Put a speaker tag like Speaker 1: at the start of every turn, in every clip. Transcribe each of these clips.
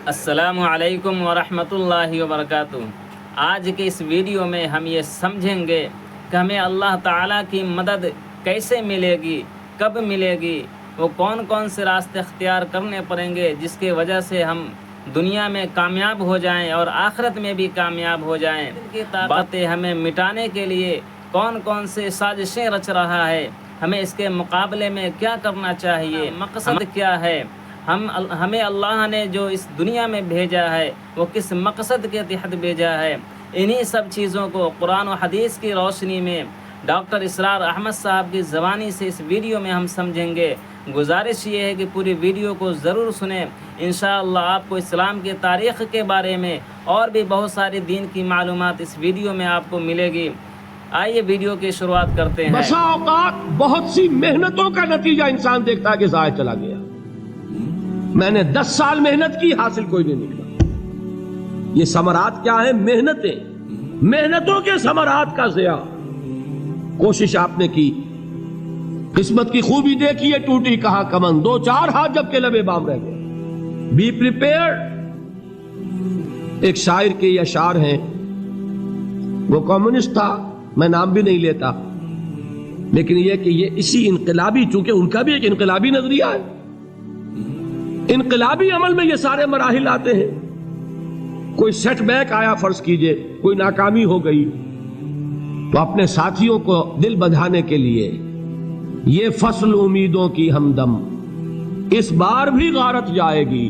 Speaker 1: السلام علیکم ورحمۃ اللہ وبرکاتہ۔ آج کے اس ویڈیو میں ہم یہ سمجھیں گے کہ ہمیں اللہ تعالیٰ کی مدد کیسے ملے گی، کب ملے گی، وہ کون کون سے راستے اختیار کرنے پڑیں گے جس کی وجہ سے ہم دنیا میں کامیاب ہو جائیں اور آخرت میں بھی کامیاب ہو جائیں۔ کی باتیں ہمیں مٹانے کے لیے کون کون سے سازشیں رچ رہا ہے، ہمیں اس کے مقابلے میں کیا کرنا چاہیے، مقصد کیا ہے، ہمیں اللہ نے جو اس دنیا میں بھیجا ہے وہ کس مقصد کے تحت بھیجا ہے۔ انہی سب چیزوں کو قرآن و حدیث کی روشنی میں ڈاکٹر اسرار احمد صاحب کی زبانی سے اس ویڈیو میں ہم سمجھیں گے۔ گزارش یہ ہے کہ پوری ویڈیو کو ضرور سنیں، انشاءاللہ آپ کو اسلام کے تاریخ کے بارے میں اور بھی بہت ساری دین کی معلومات اس ویڈیو میں آپ کو ملے گی۔ آئیے ویڈیو کی شروعات کرتے ہیں۔
Speaker 2: بسا اوقات بہت سی محنتوں کا نتیجہ انسان دیکھتا ہے کہ ضائع چلا گیا، میں نے 10 سال محنت کی، حاصل کوئی نہیں نکلا۔ یہ ثمرات کیا ہیں؟ محنتوں کے ثمرات کا ضیاع۔ کوشش آپ نے کی، قسمت کی خوبی دیکھی ہے، ٹوٹی کہاں کمن، 2-4 ہاتھ جب کے لبے بام رہ گئے۔ Be prepared. ایک شاعر کے یہ اشعار ہیں، وہ کمیونسٹ تھا، میں نام بھی نہیں لیتا، لیکن یہ کہ یہ اسی انقلابی، چونکہ ان کا بھی ایک انقلابی نظریہ ہے، انقلابی عمل میں یہ سارے مراحل آتے ہیں۔ کوئی سیٹ بیک آیا، فرض کیجئے کوئی ناکامی ہو گئی، تو اپنے ساتھیوں کو دل بندھانے کے لیے یہ فصل امیدوں کی ہمدم اس بار بھی غارت جائے گی،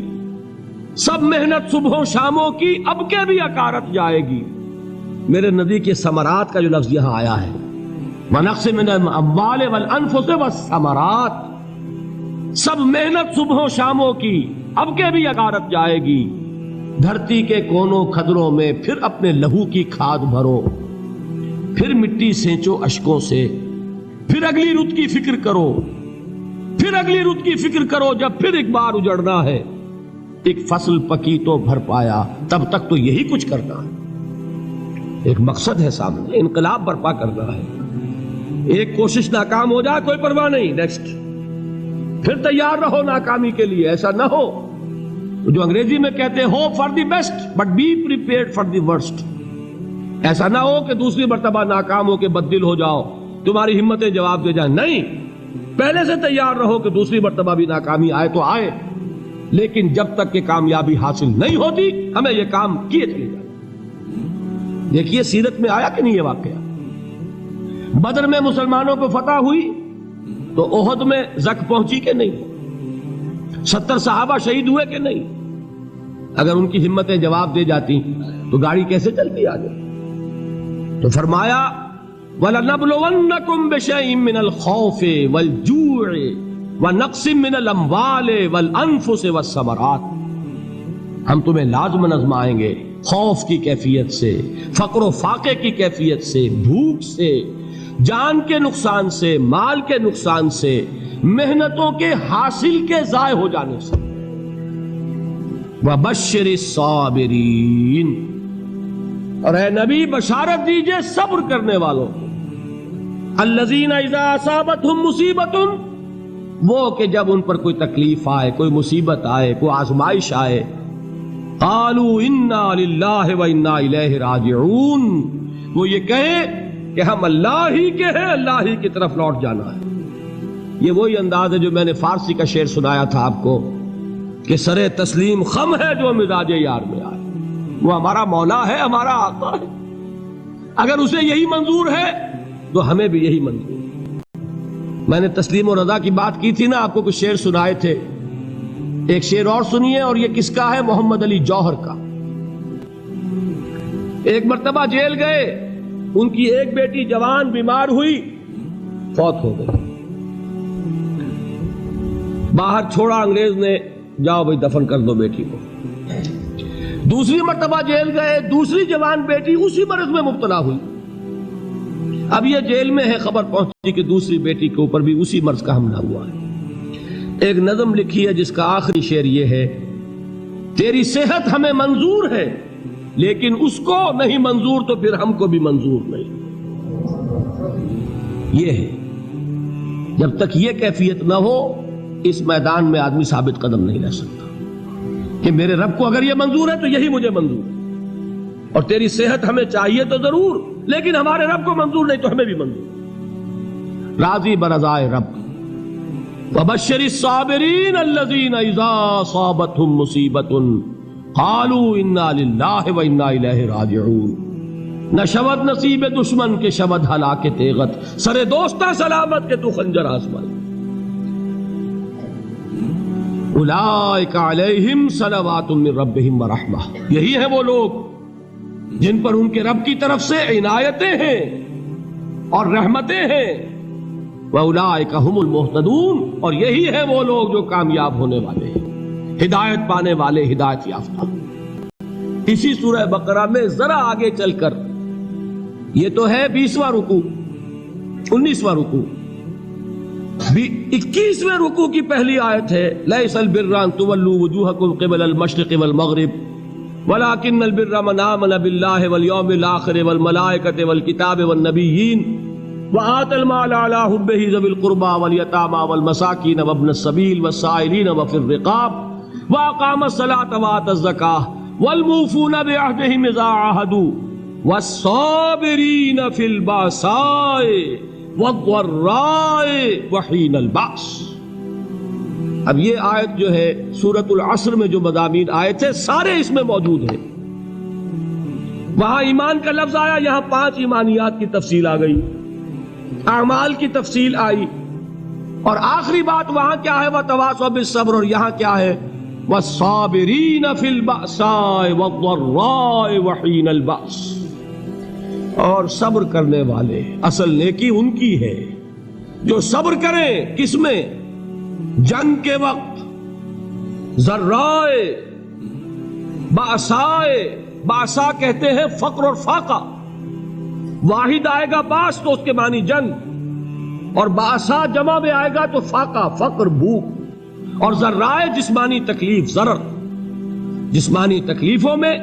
Speaker 2: سب محنت صبحوں شاموں کی اب کے بھی اکارت جائے گی۔ میرے نبی کے ثمرات کا جو لفظ یہاں آیا ہے، وَنَقْصٍ مِّنَ الْأَمْوَالِ وَالْأَنفُسِ وَالثَّمَرَاتِ، سب محنت صبحوں شاموں کی اب کے بھی اکارت جائے گی۔ دھرتی کے کونوں کھدروں میں پھر اپنے لہو کی کھاد بھرو، پھر مٹی سینچو اشکوں سے، پھر اگلی رت کی فکر کرو، پھر اگلی رت کی فکر کرو، جب پھر ایک بار اجڑنا ہے۔ ایک فصل پکی تو بھر پایا، تب تک تو یہی کچھ کرنا ہے۔ ایک مقصد ہے سامنے، انقلاب برپا کرنا ہے۔ ایک کوشش ناکام ہو جائے کوئی پرواہ نہیں، نیکسٹ، پھر تیار رہو ناکامی کے لیے۔ ایسا نہ ہو جو انگریزی میں کہتے ہیں hope for the best but be prepared for the worst. ایسا نہ ہو کہ دوسری مرتبہ ناکام ہو کے بددل ہو جاؤ، تمہاری ہمتیں جواب دے جائیں۔ نہیں، پہلے سے تیار رہو کہ دوسری مرتبہ بھی ناکامی آئے تو آئے، لیکن جب تک کہ کامیابی حاصل نہیں ہوتی ہمیں یہ کام کیے چلے جائیں۔ دیکھیے سیرت میں آیا کہ نہیں یہ واقعہ؟ بدر میں مسلمانوں کو فتح ہوئی تو احد میں زک پہنچی کہ نہیں؟ 70 صحابہ شہید ہوئے کہ نہیں؟ اگر ان کی ہمتیں جواب دے جاتی تو گاڑی کیسے چلتی آگے؟ تو فرمایا وَلَنَبْلُوَنَّكُمْ بِشَيْءٍ مِّنَ الْخَوْفِ وَالْجُوعِ وَنَقْصٍ مِّنَ الْأَمْوَالِ وَالْأَنفُسِ وَالثَّمَرَاتِ، ہم تمہیں لازماً آزمائیں گے، خوف کی کیفیت سے، فقر و فاقے کی کیفیت سے، بھوک سے، جان کے نقصان سے، مال کے نقصان سے، محنتوں کے حاصل کے ضائع ہو جانے سے۔ وَبَشِّرِ الصَّابِرِينَ، اور اے نبی بشارت دیجئے صبر کرنے والوں کو۔ الَّذِينَ إِذَا أَصَابَتْهُمْ مُصِيبَةٌ، وہ کہ جب ان پر کوئی تکلیف آئے، کوئی مصیبت آئے، کوئی آزمائش آئے، قالوا انا للہ وانا الیہ راجعون، وہ یہ کہیں کہ ہم اللہ ہی کے ہیں، اللہ ہی کی طرف لوٹ جانا ہے۔ یہ وہی انداز ہے جو میں نے فارسی کا شعر سنایا تھا آپ کو کہ سرے تسلیم خم ہے جو مزاج یار میں آئے۔ وہ ہمارا مولا ہے، ہمارا آقا ہے، اگر اسے یہی منظور ہے تو ہمیں بھی یہی منظور ہے۔ میں نے تسلیم و رضا کی بات کی تھی نا، آپ کو کچھ شعر سنائے تھے، ایک شعر اور سنیے، اور یہ کس کا ہے؟ محمد علی جوہر کا۔ ایک مرتبہ جیل گئے، ان کی ایک بیٹی جوان بیمار ہوئی، فوت ہو گئی، باہر چھوڑا انگریز نے، جاؤ بھائی دفن کر دو بیٹی کو۔ دوسری مرتبہ جیل گئے، دوسری جوان بیٹی اسی مرض میں مبتلا ہوئی۔ اب یہ جیل میں ہے، خبر پہنچی کہ دوسری بیٹی کے اوپر بھی اسی مرض کا حملہ ہوا ہے۔ ایک نظم لکھی ہے جس کا آخری شعر یہ ہے، تیری صحت ہمیں منظور ہے لیکن اس کو نہیں منظور تو پھر ہم کو بھی منظور نہیں۔ یہ ہے، جب تک یہ کیفیت نہ ہو اس میدان میں آدمی ثابت قدم نہیں رہ سکتا۔ کہ میرے رب کو اگر یہ منظور ہے تو یہی مجھے منظور ہے، اور تیری صحت ہمیں چاہیے تو ضرور، لیکن ہمارے رب کو منظور نہیں تو ہمیں بھی منظور۔ راضی برضائے رب۔ وبشر الصابرین الذین اذا اصابتهم مصیبۃ قالوا انا للہ وانا الیہ راجعون۔ نہ شود نصیب دشمن کے شود ہلاک تیغت، سر دوستہ سلامت کے تو خنجر آسمان۔ اولئک علیہم صلوات من ربہم ورحمہ، یہی ہے وہ لوگ جن پر ان کے رب کی طرف سے عنایتیں ہیں اور رحمتیں ہیں۔ وَأُولَٰئِكَ هُمُ الْمُهْتَدُونَ، اور یہی ہے وہ لوگ جو کامیاب ہونے والے ہیں، ہدایت پانے والے، ہدایت یافتہ۔ اسی سورہ بقرہ میں ذرا آگے چل کر، یہ تو ہے 20واں رکوع، 19واں رکوع، 21ویں رکوع کی پہلی آیت ہے لَيْسَ الْبِرَّ أَن تُوَلُّوا وُجُوهَكُمْ قِبَلَ الْمَشْرِقِ وَالْمَغْرِبِ وَلَٰكِنَّ الْبِرَّ مَنْ آمَنَ بِاللَّهِ وَالْيَوْمِ الْآخِرِ وَالْمَلَائِكَةِ وَالْكِتَابِ وَالنَّبِيِّينَ وَآتَى الْمَالَ عَلَىٰ حُبِّهِ ذَوِي الْقُرْبَىٰ وَالْيَتَامَىٰ وَالْمَسَاكِينَ وَابْنَ السَّبِيلِ وَالسَّائِلِينَ وَفِي الرِّقَابِ وَأَقَامَ الصَّلَاةَ وَآتَى الزَّكَاةَ وَالْمُوفُونَ بِعَهْدِهِمْ إِذَا عَاهَدُوا وَالصَّابِرِينَ فِي الْبَأْسَاءِ وَالضَّرَّاءِ وَحِينَ الْبَأْسِ۔ اب یہ آیت جو ہے سورۃ العصر میں جو مضامین آئے تھے سارے اس میں موجود ہیں۔ وہاں ایمان کا لفظ آیا، یہاں 5 ایمانیات کی تفصیل آ گئی، اعمال کی تفصیل آئی، اور آخری بات وہاں کیا ہے وَتَوَاصَوْا بِالصَّبْرِ، اور یہاں کیا ہے وَالصَّابِرِينَ فِي الْبَأْسَاءِ وَالضَّرَّاءِ وَحِينَ الْبَأْسِ، اور صبر کرنے والے، اصل نیکی ان کی ہے جو صبر کریں، کس میں؟ جنگ کے وقت، ذرائے، باسائے، باسا کہتے ہیں فقر اور فاقہ، واحد آئے گا باس تو اس کے معنی جنگ، اور باسا جمع میں آئے گا تو فاقہ، فقر، بھوک، اور ذرائے جسمانی تکلیف، ضرر، جسمانی تکلیفوں میں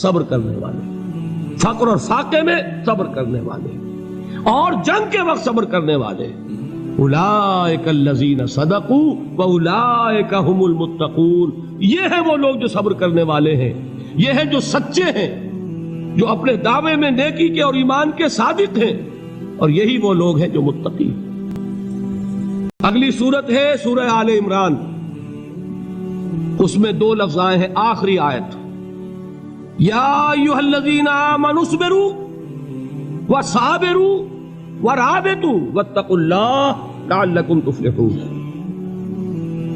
Speaker 2: صبر کرنے والے، فقر اور فاقے میں صبر کرنے والے، اور جنگ کے وقت صبر کرنے والے۔ اولئک الذین صدقوا واولئک هم المتقون، یہ ہے وہ لوگ جو صبر کرنے والے ہیں، یہ ہے جو سچے ہیں، جو اپنے دعوے میں نیکی کے اور ایمان کے صادق ہیں، اور یہی وہ لوگ ہیں جو متقی۔ اگلی سورت ہے سورہ آل عمران، اس میں 2 لفظ آئے ہیں، آخری آیت یا ایھا الذین آمنوا اصبروا وصابروا ورابطوا واتقوا اللہ لعلکم تفلحون۔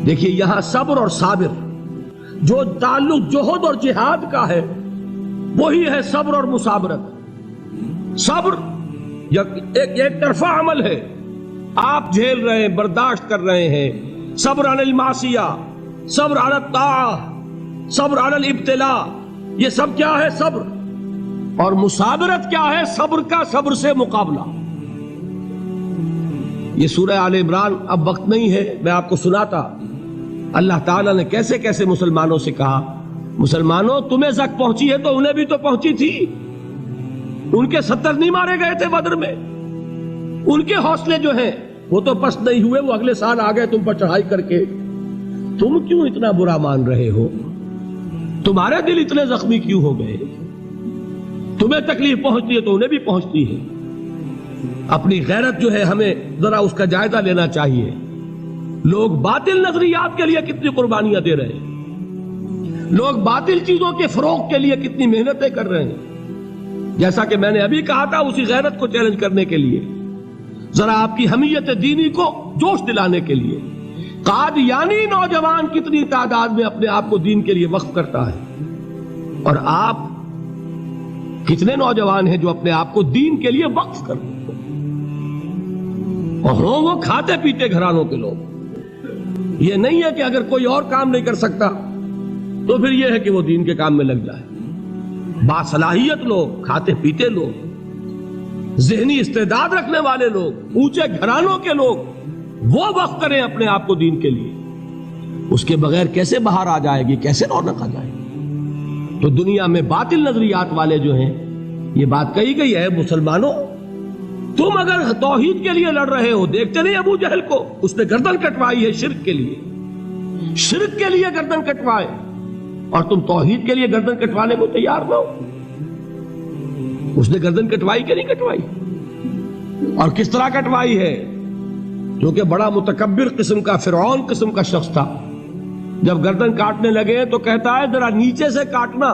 Speaker 2: دیکھیے یہاں صبر اور صابر، جو تعلق جہد اور جہاد کا ہے وہی ہے صبر اور مصابرت۔ صبر ایک طرفہ عمل ہے، آپ جھیل رہے ہیں، برداشت کر رہے ہیں، صبر علی المعصیہ، صبر علی الطاعہ، صبر علی الابتلاء، یہ سب کیا ہے؟ صبر۔ اور مصابرت کیا ہے؟ صبر کا صبر سے مقابلہ۔ یہ سورہ آل عمران، اب وقت نہیں ہے میں آپ کو سناتا اللہ تعالیٰ نے کیسے کیسے مسلمانوں سے کہا، مسلمانوں تمہیں زک پہنچی ہے تو انہیں بھی تو پہنچی تھی، ان کے 70 نہیں مارے گئے تھے بدر میں، ان کے حوصلے جو ہیں وہ تو پست نہیں ہوئے، وہ اگلے سال آ گئے تم پر چڑھائی کر کے، تم کیوں اتنا برا مان رہے ہو؟ تمہارے دل اتنے زخمی کیوں ہو گئے؟ تمہیں تکلیف پہنچتی ہے تو انہیں بھی پہنچتی ہے۔ اپنی غیرت جو ہے ہمیں ذرا اس کا جائزہ لینا چاہیے۔ لوگ باطل نظریات کے لیے کتنی قربانیاں دے رہے ہیں، لوگ باطل چیزوں کے فروغ کے لیے کتنی محنتیں کر رہے ہیں۔ جیسا کہ میں نے ابھی کہا تھا، اسی غیرت کو چیلنج کرنے کے لیے، ذرا آپ کی حمیت دینی کو جوش دلانے کے لیے، قادیانی نوجوان کتنی تعداد میں اپنے آپ کو دین کے لیے وقف کرتا ہے، اور آپ کتنے نوجوان ہیں جو اپنے آپ کو دین کے لیے وقف کرتے ہیں، اور ہوں وہ کھاتے پیتے گھرانوں کے لوگ۔ یہ نہیں ہے کہ اگر کوئی اور کام نہیں کر سکتا تو پھر یہ ہے کہ وہ دین کے کام میں لگ جائے۔ باصلاحیت لوگ، کھاتے پیتے لوگ، ذہنی استعداد رکھنے والے لوگ، اونچے گھرانوں کے لوگ، وہ وقف کریں اپنے آپ کو دین کے لیے۔ اس کے بغیر کیسے بہار آ جائے گی، کیسے رونق آ جائے گی؟ تو دنیا میں باطل نظریات والے جو ہیں، یہ بات کہی گئی ہے، مسلمانوں تم اگر توحید کے لیے لڑ رہے ہو، دیکھتے نہیں ابو جہل کو، اس نے گردن کٹوائی ہے شرک کے لیے، شرک کے لیے گردن کٹوائے، اور تم توحید کے لیے گردن کٹوانے کو تیار نہ ہو. اس نے گردن کٹوائی کہ نہیں کٹوائی؟ اور کس طرح کٹوائی ہے؟ جو کہ بڑا متکبر قسم کا، فرعون قسم کا شخص تھا. جب گردن کاٹنے لگے تو کہتا ہے ذرا نیچے سے کاٹنا،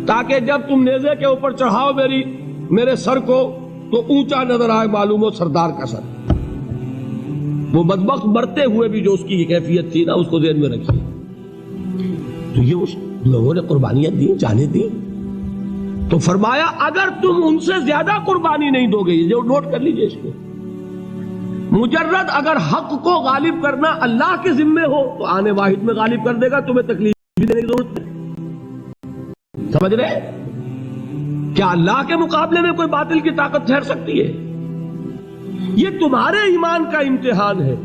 Speaker 2: تاکہ جب تم نیزے کے اوپر چڑھاؤ میرے سر کو تو اونچا نظر آئے، معلوم ہو سردار کا سر. وہ بدبخت مرتے ہوئے بھی جو اس کی کیفیت تھی نا، اس کو ذہن میں رکھیے. تو یہ اس لوگوں نے قربانیاں دی، جانیں دی. تو فرمایا اگر تم ان سے زیادہ قربانی نہیں دو گے، جو نوٹ کر لیجئے اس کو، مجرد اگر حق کو غالب کرنا اللہ کے ذمے ہو تو آنے واحد میں غالب کر دے گا، تمہیں تکلیف بھی دینے کی ضرورت نہیں. سمجھ رہے؟ کیا اللہ کے مقابلے میں کوئی باطل کی طاقت ٹھہر سکتی ہے؟ یہ تمہارے ایمان کا امتحان ہے،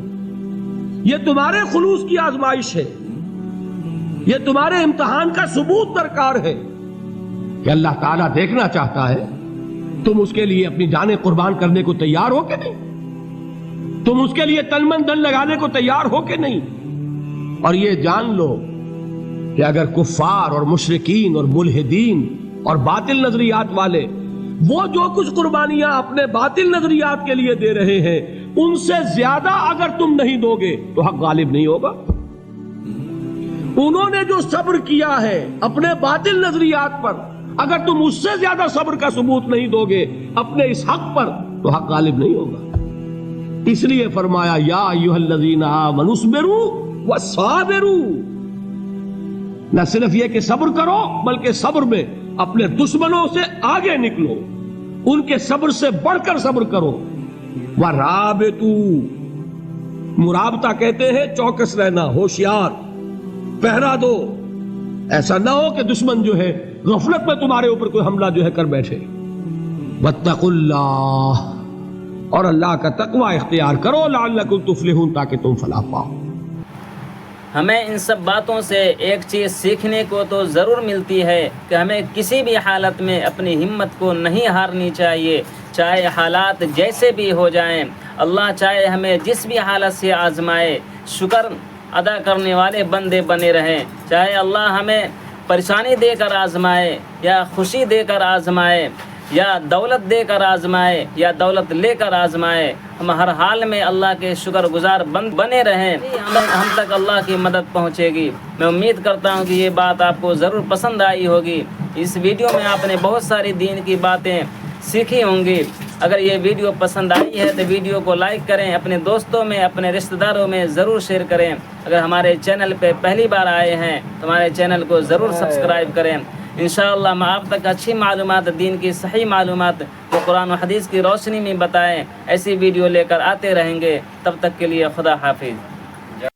Speaker 2: یہ تمہارے خلوص کی آزمائش ہے، یہ تمہارے امتحان کا ثبوت درکار ہے کہ اللہ تعالیٰ دیکھنا چاہتا ہے تم اس کے لیے اپنی جانیں قربان کرنے کو تیار ہو کہ نہیں، تم اس کے لیے تن من دن لگانے کو تیار ہو کہ نہیں. اور یہ جان لو کہ اگر کفار اور مشرکین اور ملحدین اور باطل نظریات والے وہ جو کچھ قربانیاں اپنے باطل نظریات کے لیے دے رہے ہیں، ان سے زیادہ اگر تم نہیں دو گے تو حق غالب نہیں ہوگا. انہوں نے جو صبر کیا ہے اپنے باطل نظریات پر، اگر تم اس سے زیادہ صبر کا ثبوت نہیں دو گے اپنے اس حق پر تو حق غالب نہیں ہوگا. اس لیے فرمایا یا ایھا الذین آمنوا اصبروا وصابروا. نہ صرف یہ کہ صبر کرو بلکہ صبر میں اپنے دشمنوں سے آگے نکلو، ان کے صبر سے بڑھ کر صبر کرو. ورابطوا، مرابطہ کہتے ہیں چوکس رہنا، ہوشیار، پہرا دو. ایسا نہ ہو کہ دشمن جو ہے غفلت میں تمہارے اوپر کوئی حملہ جو ہے کر بیٹھے. واتقوا اللہ، اور اللہ کا تقوی اختیار کرو، لعلکم تفلحون، تاکہ تم فلاح پاؤ.
Speaker 1: ہمیں ان سب باتوں سے ایک چیز سیکھنے کو تو ضرور ملتی ہے کہ ہمیں کسی بھی حالت میں اپنی ہمت کو نہیں ہارنی چاہیے، چاہے حالات جیسے بھی ہو جائیں. اللہ چاہے ہمیں جس بھی حالت سے آزمائے، شکر ادا کرنے والے بندے بنے رہیں. چاہے اللہ ہمیں پریشانی دے کر آزمائے یا خوشی دے کر آزمائے یا دولت دے کر آزمائے یا دولت لے کر آزمائے، ہم ہر حال میں اللہ کے شکر گزار بنے رہیں. ہم تک اللہ کی مدد پہنچے گی. میں امید کرتا ہوں کہ یہ بات آپ کو ضرور پسند آئی ہوگی. اس ویڈیو میں آپ نے بہت ساری دین کی باتیں سیکھی ہوں گی. اگر یہ ویڈیو پسند آئی ہے تو ویڈیو کو لائک کریں، اپنے دوستوں میں، اپنے رشتہ داروں میں ضرور شیئر کریں. اگر ہمارے چینل پہ پہلی بار آئے ہیں تو ہمارے چینل کو ضرور سبسکرائب کریں. انشاءاللہ ہم آپ تک اچھی معلومات، دین کی صحیح معلومات وہ قرآن و حدیث کی روشنی میں بتائیں، ایسی ویڈیو لے کر آتے رہیں گے. تب تک کے لیے خدا حافظ.